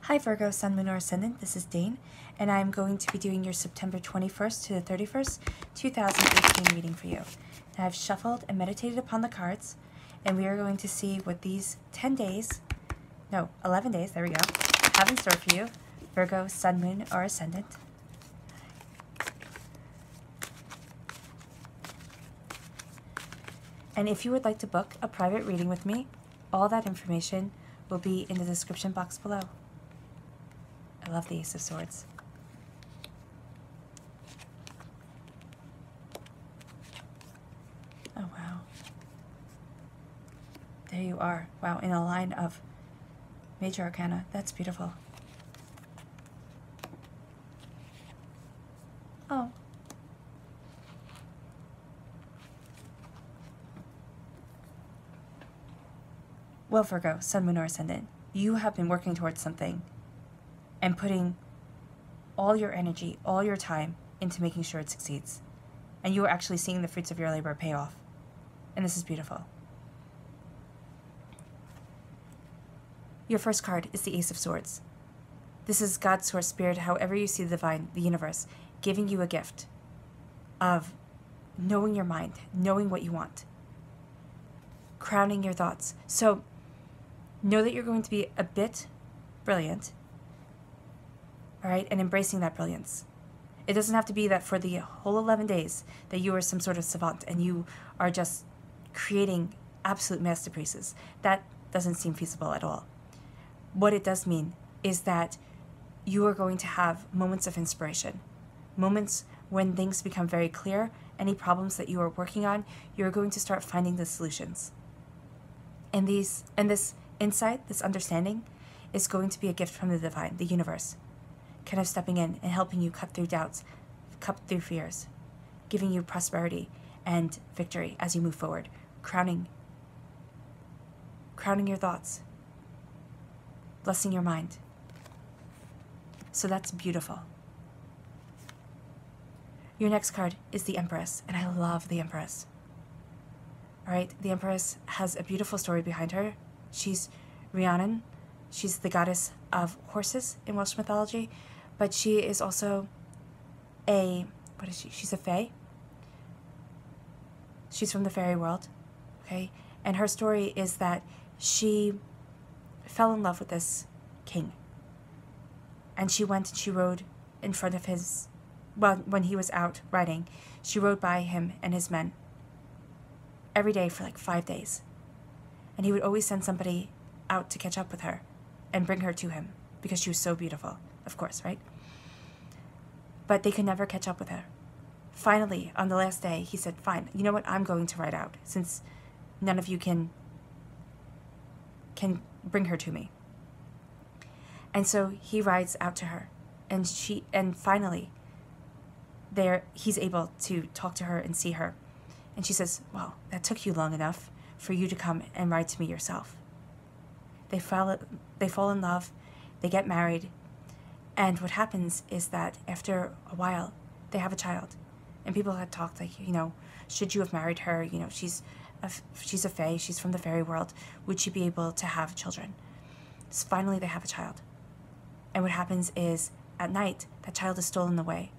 Hi Virgo, Sun, Moon, or Ascendant, this is Dane, and I'm going to be doing your September 21st to the 31st, 2018 reading for you. Now I've shuffled and meditated upon the cards, and we are going to see what these 11 days, there we go, have in store for you, Virgo, Sun, Moon, or Ascendant. And if you would like to book a private reading with me, all that information will be in the description box below. I love the Ace of Swords. Oh, wow. There you are. Wow, in a line of major arcana. That's beautiful. Oh. Well, Virgo, Sun, Moon, or Ascendant, you have been working towards something and putting all your energy, all your time into making sure it succeeds. And you are actually seeing the fruits of your labor pay off. And this is beautiful. Your first card is the Ace of Swords. This is God's source spirit, however you see the divine, the universe, giving you a gift of knowing your mind, knowing what you want, crowning your thoughts. So know that you're going to be a bit brilliant, all right, and embracing that brilliance. It doesn't have to be that for the whole 11 days that you are some sort of savant and you are just creating absolute masterpieces. That doesn't seem feasible at all. What it does mean is that you are going to have moments of inspiration, moments when things become very clear, any problems that you are working on, you're going to start finding the solutions. And this insight, this understanding, is going to be a gift from the divine, the universe, kind of stepping in and helping you cut through doubts, cut through fears, giving you prosperity and victory as you move forward, crowning your thoughts, blessing your mind. So that's beautiful. Your next card is the Empress, and I love the Empress. All right, the Empress has a beautiful story behind her. She's Rhiannon. She's the goddess of horses in Welsh mythology, but she is also what is she? She's a fae. She's from the fairy world, okay? And her story is that she fell in love with this king. And she went and she rode in front of his, well, when he was out riding, she rode by him and his men every day for like 5 days. And he would always send somebody out to catch up with her and bring her to him because she was so beautiful, of course, right? But they could never catch up with her. Finally, on the last day, he said, fine, you know what, I'm going to ride out since none of you can bring her to me. And so he rides out to her, and finally he's able to talk to her and see her. And she says, well, that took you long enough for you to come and ride to me yourself. They fall in love, they get married, and what happens is that after a while, they have a child. And people had talked like, should you have married her? She's a fae, she's from the fairy world. Would she be able to have children? So finally, they have a child. And what happens is, at night, that child is stolen away.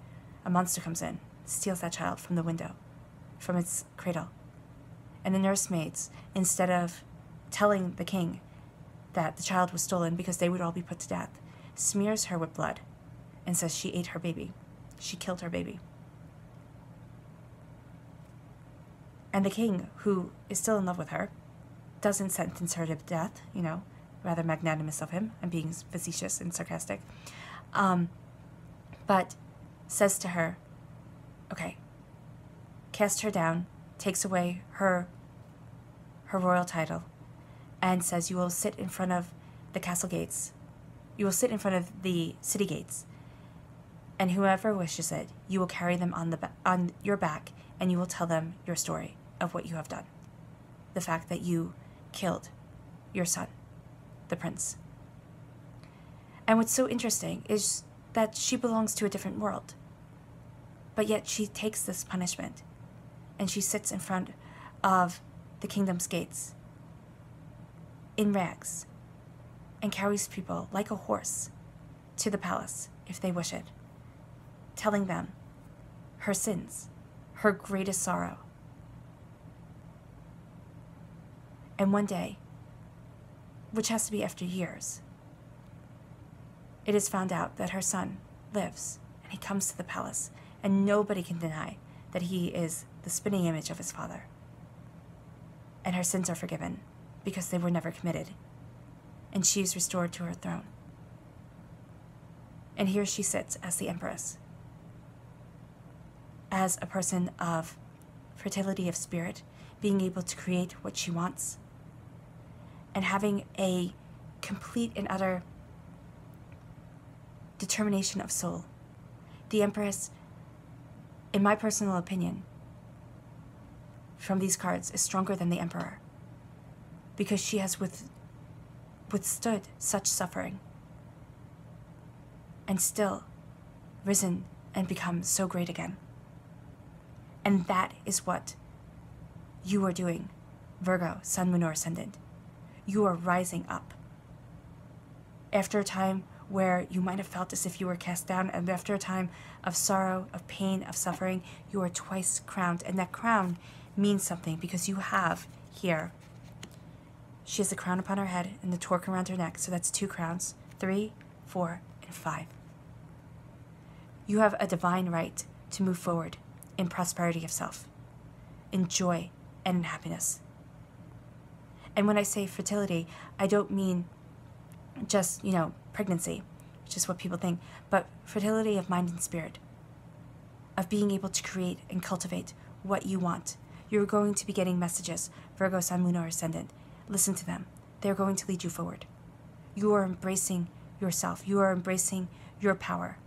A monster comes in, steals that child from the window, from its cradle. And the nursemaids, instead of telling the king that the child was stolen because they would all be put to death, smears her with blood and says she ate her baby. She killed her baby. And the king, who is still in love with her, doesn't sentence her to death, rather magnanimous of him. I'm being facetious and sarcastic. But says to her, okay, casts her down, takes away her royal title, and says you will sit in front of the castle gates. You will sit in front of the city gates, and whoever wishes it, you will carry them on your back, and you will tell them your story of what you have done. The fact that you killed your son, the prince. And what's so interesting is that she belongs to a different world, but yet she takes this punishment, and she sits in front of the kingdom's gates in rags, and carries people like a horse to the palace if they wish it, telling them her sins, her greatest sorrow. And one day, which has to be after years, it is found out that her son lives, and he comes to the palace, and nobody can deny that he is the spitting image of his father. And her sins are forgiven because they were never committed, and she is restored to her throne. And here she sits as the empress, as a person of fertility of spirit, being able to create what she wants, and having a complete and utter determination of soul. The empress, in my personal opinion, from these cards, is stronger than the emperor, because she has withstood such suffering and still risen and become so great again. And that is what you are doing, Virgo, Sun, Moon, or Ascendant. You are rising up. After a time where you might have felt as if you were cast down, and after a time of sorrow, of pain, of suffering, you are twice crowned. And that crown means something, because you have here, she has a crown upon her head and the torque around her neck, so that's 2 crowns, 3, 4, and 5. You have a divine right to move forward in prosperity of self, in joy, and in happiness. And when I say fertility, I don't mean just, pregnancy, which is what people think, but fertility of mind and spirit, of being able to create and cultivate what you want. You're going to be getting messages, Virgo, Sun, Moon, or Ascendant. Listen to them. They're going to lead you forward. You are embracing yourself. You are embracing your power.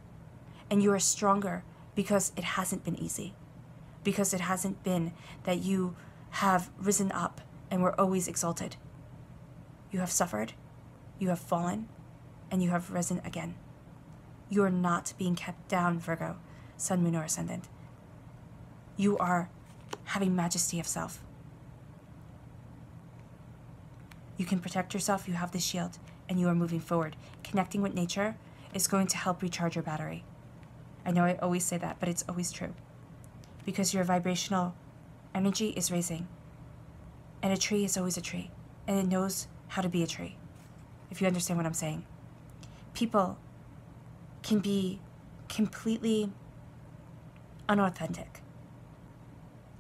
And you are stronger because it hasn't been easy. Because it hasn't been that you have risen up and were always exalted. You have suffered, you have fallen, and you have risen again. You are not being kept down, Virgo, Sun, Moon, or Ascendant. You are having majesty of self. You can protect yourself, you have the shield, and you are moving forward. Connecting with nature is going to help recharge your battery. I know I always say that, but it's always true. Because your vibrational energy is raising. And a tree is always a tree, and it knows how to be a tree, if you understand what I'm saying. People can be completely unauthentic.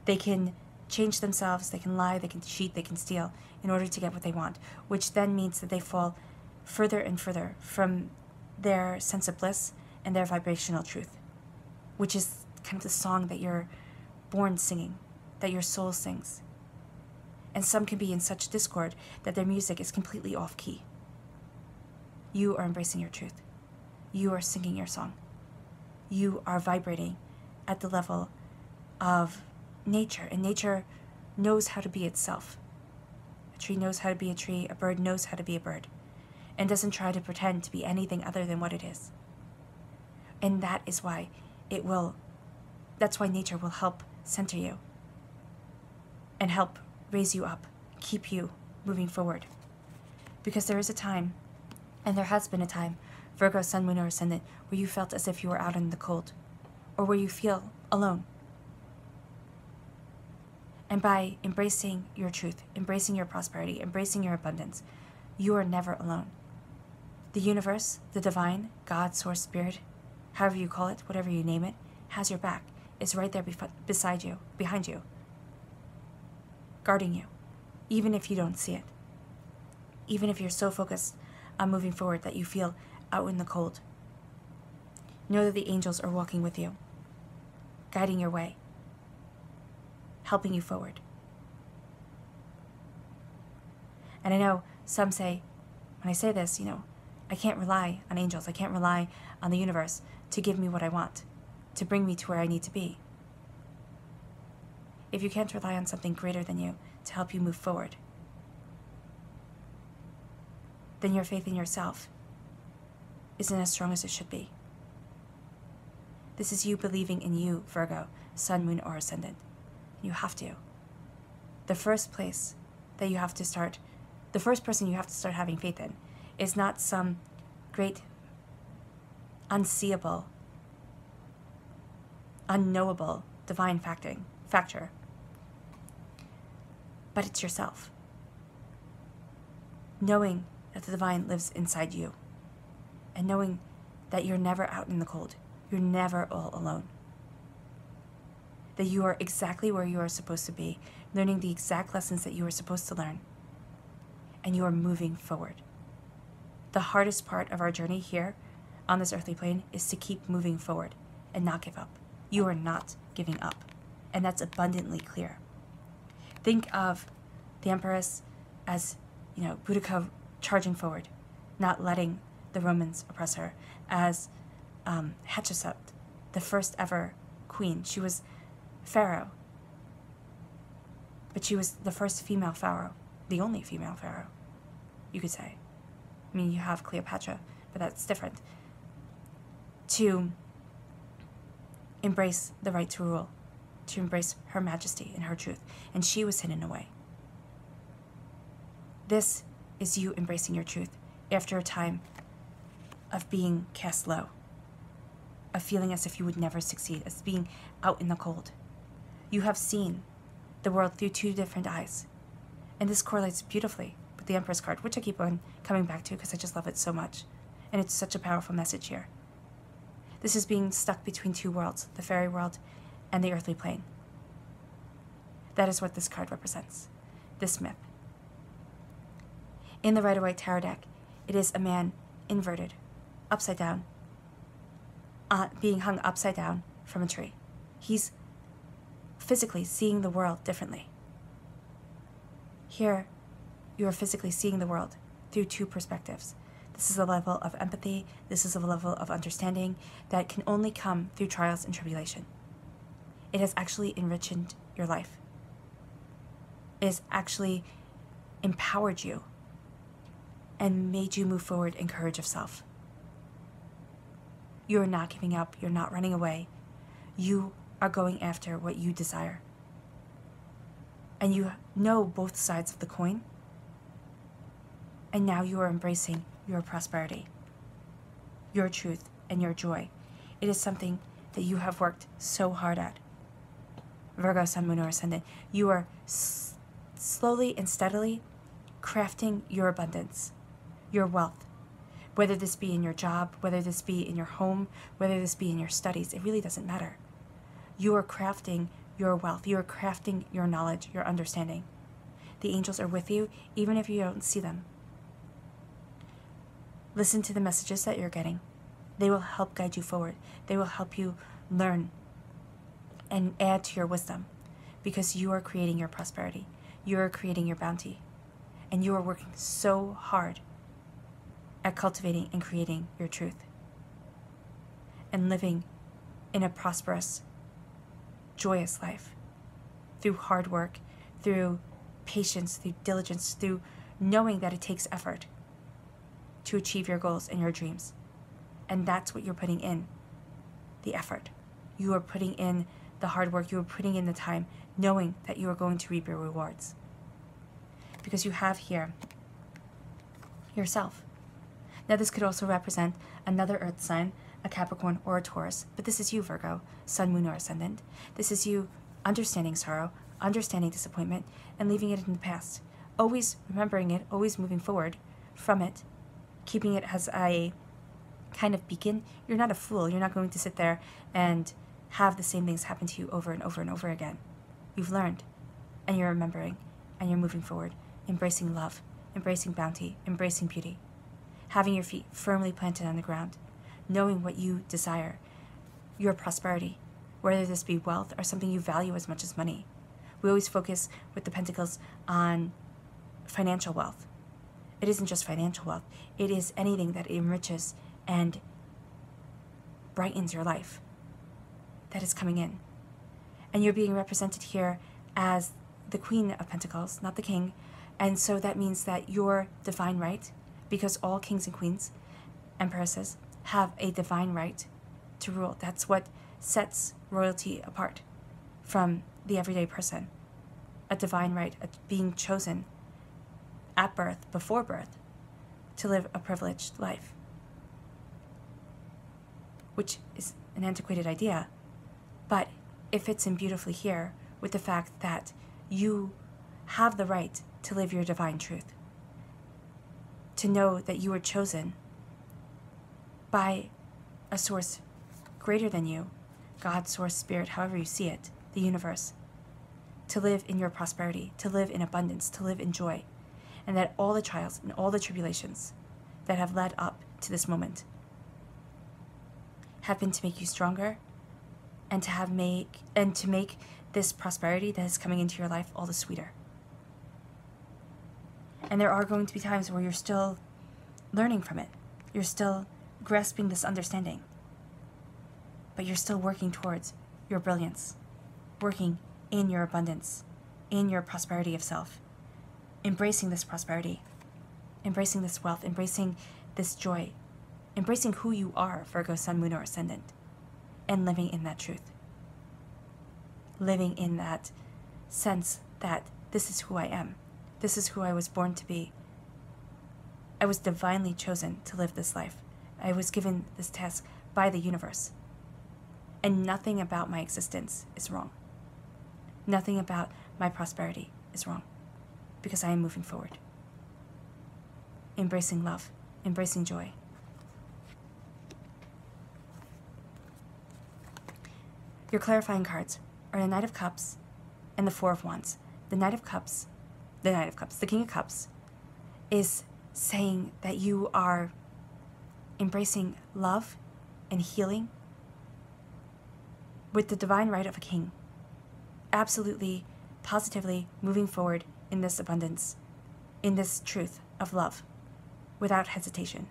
They can change themselves, they can lie, they can cheat, they can steal in order to get what they want, which then means that they fall further and further from their sense of bliss and their vibrational truth, which is kind of the song that you're born singing, that your soul sings. And some can be in such discord that their music is completely off key. You are embracing your truth. You are singing your song. You are vibrating at the level of nature, and nature knows how to be itself. A tree knows how to be a tree, a bird knows how to be a bird, and doesn't try to pretend to be anything other than what it is. And that is why that's why nature will help center you and help raise you up, keep you moving forward. Because there is a time, and there has been a time, Virgo, Sun, Moon, or Ascendant, where you felt as if you were out in the cold, or where you feel alone. And by embracing your truth, embracing your prosperity, embracing your abundance, you are never alone. The universe, the divine, God, source, spirit, however you call it, whatever you name it, has your back. It's right there beside you, behind you, guarding you, even if you don't see it. Even if you're so focused on moving forward that you feel out in the cold. Know that the angels are walking with you, guiding your way, helping you forward. And I know some say, when I say this, I can't rely on angels. I can't rely on the universe to give me what I want, to bring me to where I need to be. If you can't rely on something greater than you to help you move forward, then your faith in yourself isn't as strong as it should be. This is you believing in you, Virgo, Sun, Moon, or Ascendant. You have to. The first person you have to start having faith in is not some great unseeable, unknowable divine factor, but it's yourself. Knowing that the divine lives inside you, and knowing that you're never out in the cold, you're never all alone, that you are exactly where you are supposed to be, learning the exact lessons that you are supposed to learn, and you are moving forward. The hardest part of our journey here on this earthly plane is to keep moving forward and not give up. You are not giving up, and that's abundantly clear. Think of the Empress as, Boudica charging forward, not letting the Romans oppress her, as Hatshepsut, the first ever queen. She was pharaoh, but she was the first female pharaoh, the only female pharaoh, you could say. I mean, you have Cleopatra, but that's different. To embrace the right to rule, to embrace her majesty and her truth, and she was hidden away. This is you embracing your truth after a time of being cast low, of feeling as if you would never succeed, as being out in the cold. You have seen the world through two different eyes, and this correlates beautifully with the Empress card, which I keep on coming back to because I just love it so much, and it's such a powerful message here. This is being stuck between two worlds, the fairy world and the earthly plane. That is what this card represents, this myth. In the Rider-Waite Tarot deck, it is a man inverted, upside down, being hung upside down from a tree. He's physically seeing the world differently. Here, you are physically seeing the world through two perspectives. This is a level of empathy, this is a level of understanding that can only come through trials and tribulation. It has actually enriched your life. It has actually empowered you and made you move forward in courage of self. You are not giving up, you're not running away. You are going after what you desire. And you know both sides of the coin. And now you are embracing your prosperity, your truth, and your joy. It is something that you have worked so hard at. Virgo, Sun, Moon, or Ascendant, you are slowly and steadily crafting your abundance, your wealth, whether this be in your job, whether this be in your home, whether this be in your studies, it really doesn't matter. You are crafting your wealth. You are crafting your knowledge, your understanding. The angels are with you, even if you don't see them. Listen to the messages that you're getting. They will help guide you forward. They will help you learn and add to your wisdom, because you are creating your prosperity. You are creating your bounty. And you are working so hard at cultivating and creating your truth and living in a prosperous, joyous life through hard work, through patience, through diligence, through knowing that it takes effort to achieve your goals and your dreams. And that's what you're putting in, the effort. You are putting in the hard work, you are putting in the time, knowing that you are going to reap your rewards. Because you have here yourself. Now this could also represent another earth sign, a Capricorn or a Taurus, but this is you, Virgo, Sun, Moon, or Ascendant. This is you understanding sorrow, understanding disappointment, and leaving it in the past. Always remembering it, always moving forward from it, keeping it as a kind of beacon. You're not a fool. You're not going to sit there and have the same things happen to you over and over and over again. You've learned, and you're remembering, and you're moving forward, embracing love, embracing bounty, embracing beauty, having your feet firmly planted on the ground, knowing what you desire, your prosperity, whether this be wealth or something you value as much as money. We always focus with the Pentacles on financial wealth. It isn't just financial wealth. It is anything that enriches and brightens your life that is coming in. And you're being represented here as the Queen of Pentacles, not the King. And so that means that your divine right, because all kings and queens, empresses, have a divine right to rule. That's what sets royalty apart from the everyday person. A divine right, being chosen at birth, before birth, to live a privileged life, which is an antiquated idea, but it fits in beautifully here with the fact that you have the right to live your divine truth, to know that you were chosen by a source greater than you, God, source, spirit, however you see it, the universe, to live in your prosperity, to live in abundance, to live in joy, and that all the trials and all the tribulations that have led up to this moment have been to make you stronger and to make this prosperity that is coming into your life all the sweeter. And there are going to be times where you're still learning from it. You're still grasping this understanding. But you're still working towards your brilliance, working in your abundance, in your prosperity of self, embracing this prosperity, embracing this wealth, embracing this joy, embracing who you are, Virgo, Sun, Moon, or Ascendant, and living in that truth. Living in that sense that this is who I am. This is who I was born to be. I was divinely chosen to live this life. I was given this task by the universe. And nothing about my existence is wrong. Nothing about my prosperity is wrong, because I am moving forward. Embracing love, embracing joy. Your clarifying cards are the Knight of Cups and the Four of Wands. The King of Cups is saying that you are embracing love and healing with the divine right of a king. Absolutely, positively moving forward in this abundance, in this truth of love, without hesitation.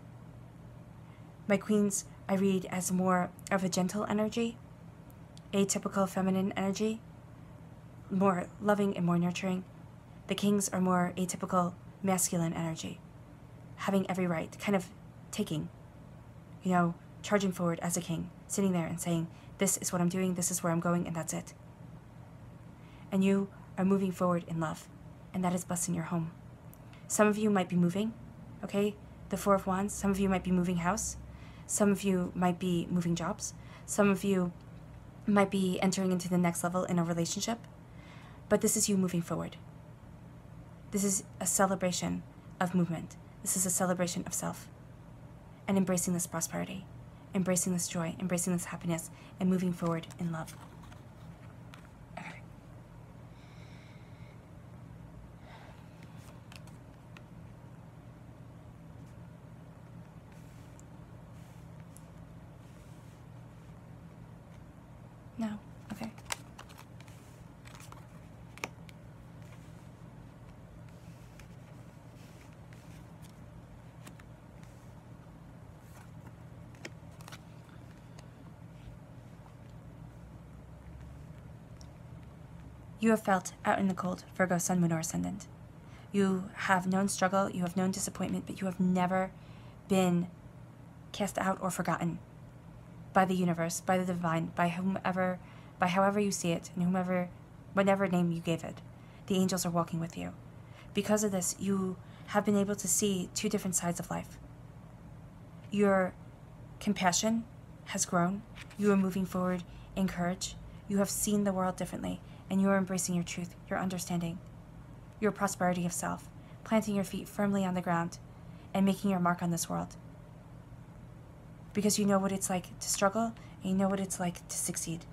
My queens, I read as more of a gentle energy, atypical feminine energy, more loving and more nurturing. The kings are more atypical masculine energy, having every right, kind of taking, charging forward as a king, sitting there and saying, this is what I'm doing, this is where I'm going, and that's it. And you are moving forward in love, and that is blessing your home. Some of you might be moving, okay? The Four of Wands. Some of you might be moving house. Some of you might be moving jobs. Some of you might be entering into the next level in a relationship. But this is you moving forward. This is a celebration of movement. This is a celebration of self. And embracing this prosperity, embracing this joy, embracing this happiness, and moving forward in love. Okay. No? Okay. You have felt out in the cold, Virgo, Sun, Moon, or Ascendant. You have known struggle, you have known disappointment, but you have never been cast out or forgotten by the universe, by the divine, by whomever, by however you see it, and whatever name you gave it. The angels are walking with you. Because of this, you have been able to see two different sides of life. Your compassion has grown. You are moving forward in courage. You have seen the world differently, and you are embracing your truth, your understanding, your prosperity of self, planting your feet firmly on the ground, and making your mark on this world. Because you know what it's like to struggle, and you know what it's like to succeed.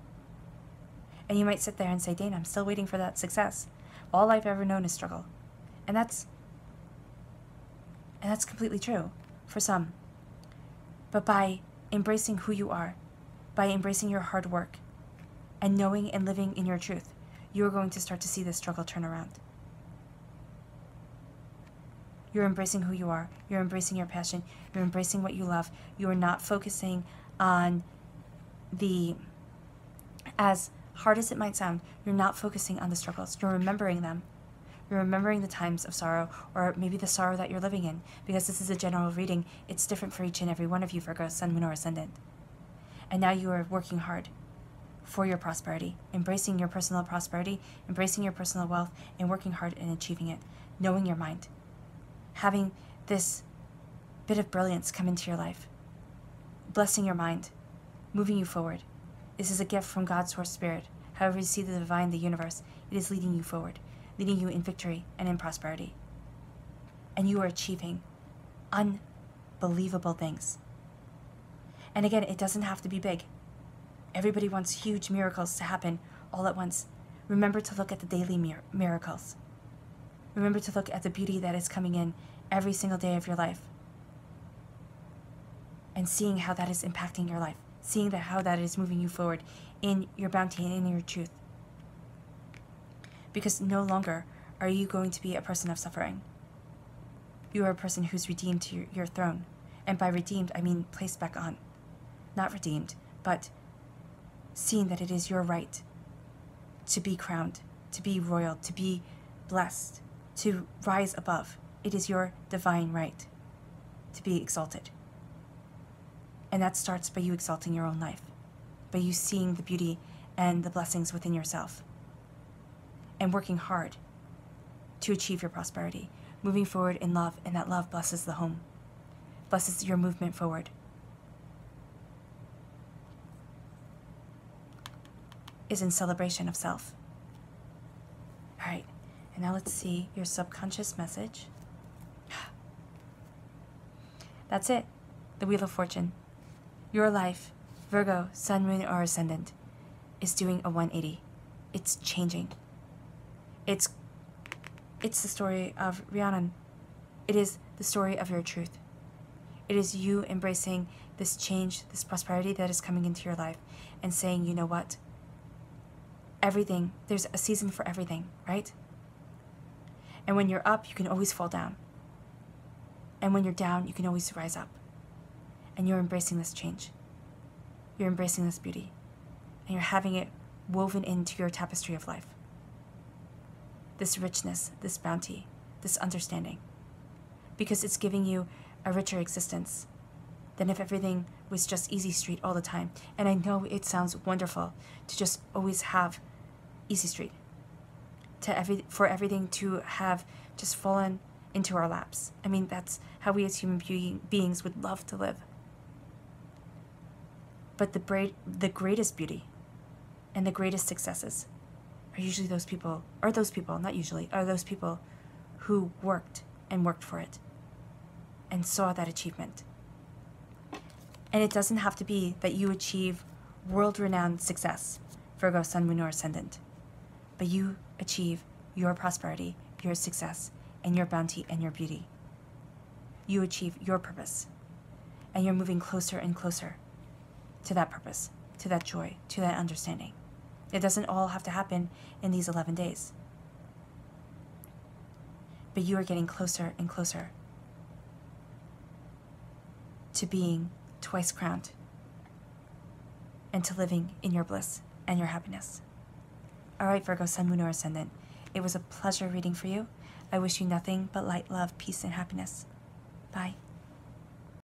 And you might sit there and say, Dana, I'm still waiting for that success. All I've ever known is struggle. And that's completely true for some. But by embracing who you are, by embracing your hard work, and knowing and living in your truth, you are going to start to see this struggle turn around. You're embracing who you are. You're embracing your passion. You're embracing what you love. You are not focusing on as hard as it might sound, you're not focusing on the struggles. You're remembering them. You're remembering the times of sorrow, or maybe the sorrow that you're living in. Because this is a general reading, it's different for each and every one of you, Virgo, Sun, Moon, or Ascendant. And now you are working hard for your prosperity, embracing your personal prosperity, embracing your personal wealth, and working hard in achieving it, knowing your mind, having this bit of brilliance come into your life, blessing your mind, moving you forward. This is a gift from God's source spirit. However you see the divine, the universe, it is leading you forward, leading you in victory and in prosperity. And you are achieving unbelievable things. And again, it doesn't have to be big. Everybody wants huge miracles to happen all at once. Remember to look at the daily miracles. Remember to look at the beauty that is coming in every single day of your life. And seeing how that is impacting your life. Seeing that how that is moving you forward in your bounty and in your truth. Because no longer are you going to be a person of suffering. You are a person who's redeemed to your throne. And by redeemed, I mean placed back on. Not redeemed, but seeing that it is your right to be crowned, to be royal, to be blessed, to rise above. It is your divine right to be exalted. And that starts by you exalting your own life, by you seeing the beauty and the blessings within yourself, and working hard to achieve your prosperity, moving forward in love, and that love blesses the home, blesses your movement forward. Is in celebration of self. All right, and now let's see your subconscious message. That's it, the Wheel of Fortune. Your life, Virgo, Sun, Moon, or Ascendant, is doing a 180. It's changing. It's the story of Rhiannon. It is the story of your truth. It is you embracing this change, this prosperity that is coming into your life, and saying, you know what? Everything, there's a season for everything, right? And when you're up, you can always fall down. And when you're down, you can always rise up. And you're embracing this change. You're embracing this beauty. And you're having it woven into your tapestry of life. This richness, this bounty, this understanding. Because it's giving you a richer existence than if everything was just easy street all the time. And I know it sounds wonderful to just always have easy street. For everything to have just fallen into our laps. I mean, that's how we as human beings would love to live. But the greatest beauty and the greatest successes are usually those people, not usually, are those people who worked and worked for it and saw that achievement. And it doesn't have to be that you achieve world-renowned success, Virgo, Sun, Moon, or Ascendant, but you achieve your prosperity, your success, and your bounty and your beauty. You achieve your purpose, and you're moving closer and closer to that purpose, to that joy, to that understanding. It doesn't all have to happen in these 11 days. But you are getting closer and closer to being twice crowned and to living in your bliss and your happiness. All right, Virgo, Sun, Moon, or Ascendant, it was a pleasure reading for you. I wish you nothing but light, love, peace, and happiness. Bye.